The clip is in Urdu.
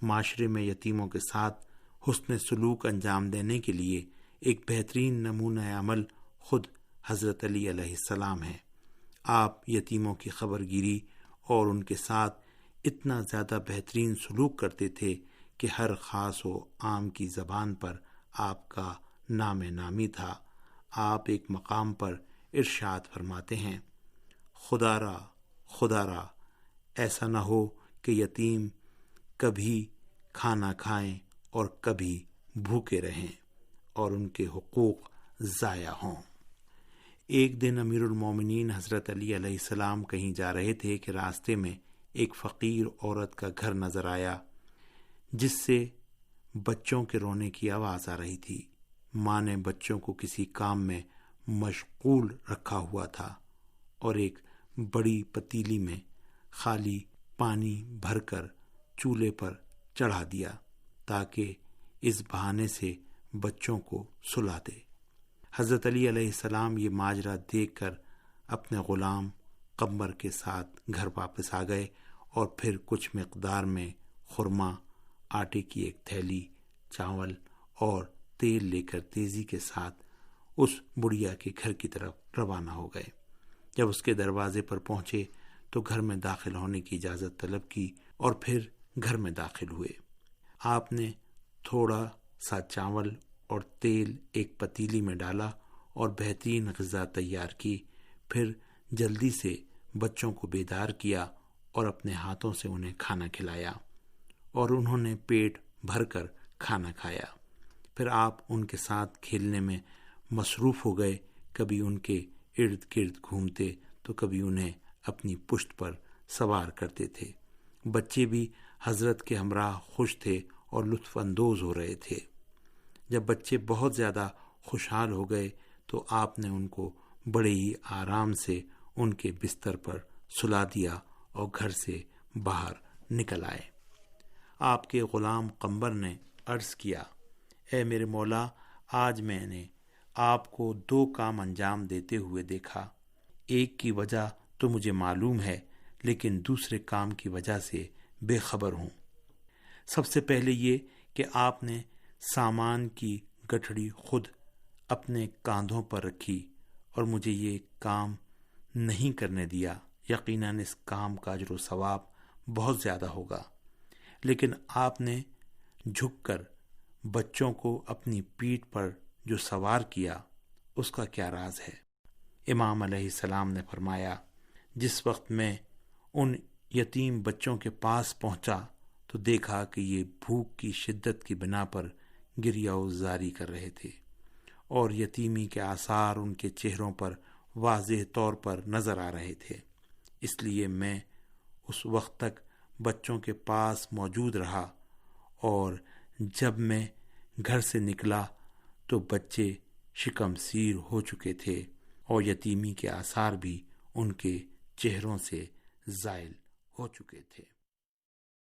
معاشرے میں یتیموں کے ساتھ حسن سلوک انجام دینے کے لیے ایک بہترین نمونہ عمل خود حضرت علی علیہ السلام ہے۔ آپ یتیموں کی خبر گیری اور ان کے ساتھ اتنا زیادہ بہترین سلوک کرتے تھے کہ ہر خاص و عام کی زبان پر آپ کا نام نامی تھا۔ آپ ایک مقام پر ارشاد فرماتے ہیں، خدا را ایسا نہ ہو کہ یتیم کبھی کھانا کھائیں اور کبھی بھوکے رہیں اور ان کے حقوق ضائع ہوں۔ ایک دن امیر المومنین حضرت علی علیہ السلام کہیں جا رہے تھے کہ راستے میں ایک فقیر عورت کا گھر نظر آیا جس سے بچوں کے رونے کی آواز آ رہی تھی۔ ماں نے بچوں کو کسی کام میں مشغول رکھا ہوا تھا اور ایک بڑی پتیلی میں خالی پانی بھر کر چولہے پر چڑھا دیا تاکہ اس بہانے سے بچوں کو سلا دے۔ حضرت علی علیہ السلام یہ ماجرا دیکھ کر اپنے غلام قمر کے ساتھ گھر واپس آ گئے اور پھر کچھ مقدار میں خرما، آٹے کی ایک تھیلی، چاول اور تیل لے کر تیزی کے ساتھ اس بڑھیا کے گھر کی طرف روانہ ہو گئے۔ جب اس کے دروازے پر پہنچے تو گھر میں داخل ہونے کی اجازت طلب کی اور پھر گھر میں داخل ہوئے۔ آپ نے تھوڑا سا چاول اور تیل ایک پتیلی میں ڈالا اور بہترین غذا تیار کی، پھر جلدی سے بچوں کو بیدار کیا اور اپنے ہاتھوں سے انہیں کھانا کھلایا اور انہوں نے پیٹ بھر کر کھانا کھایا۔ پھر آپ ان کے ساتھ کھیلنے میں مصروف ہو گئے، کبھی ان کے ارد گرد گھومتے تو کبھی انہیں اپنی پشت پر سوار کرتے تھے۔ بچے بھی حضرت کے ہمراہ خوش تھے اور لطف اندوز ہو رہے تھے۔ جب بچے بہت زیادہ خوشحال ہو گئے تو آپ نے ان کو بڑے ہی آرام سے ان کے بستر پر سلا دیا اور گھر سے باہر نکل آئے۔ آپ کے غلام قمر نے عرض کیا، اے میرے مولا، آج میں نے آپ کو 2 کام انجام دیتے ہوئے دیکھا۔ ایک کی وجہ تو مجھے معلوم ہے لیکن دوسرے کام کی وجہ سے بے خبر ہوں۔ سب سے پہلے یہ کہ آپ نے سامان کی گٹھڑی خود اپنے کاندھوں پر رکھی اور مجھے یہ کام نہیں کرنے دیا۔ یقیناً اس کام کا اجر و ثواب بہت زیادہ ہوگا، لیکن آپ نے جھک کر بچوں کو اپنی پیٹھ پر جو سوار کیا اس کا کیا راز ہے؟ امام علیہ السلام نے فرمایا، جس وقت میں ان یتیم بچوں کے پاس پہنچا تو دیکھا کہ یہ بھوک کی شدت کی بنا پر گریہ و زاری کر رہے تھے اور یتیمی کے آثار ان کے چہروں پر واضح طور پر نظر آ رہے تھے۔ اس لیے میں اس وقت تک بچوں کے پاس موجود رہا اور جب میں گھر سے نکلا تو بچے شکم سیر ہو چکے تھے اور یتیمی کے آثار بھی ان کے چہروں سے زائل ہو چکے تھے۔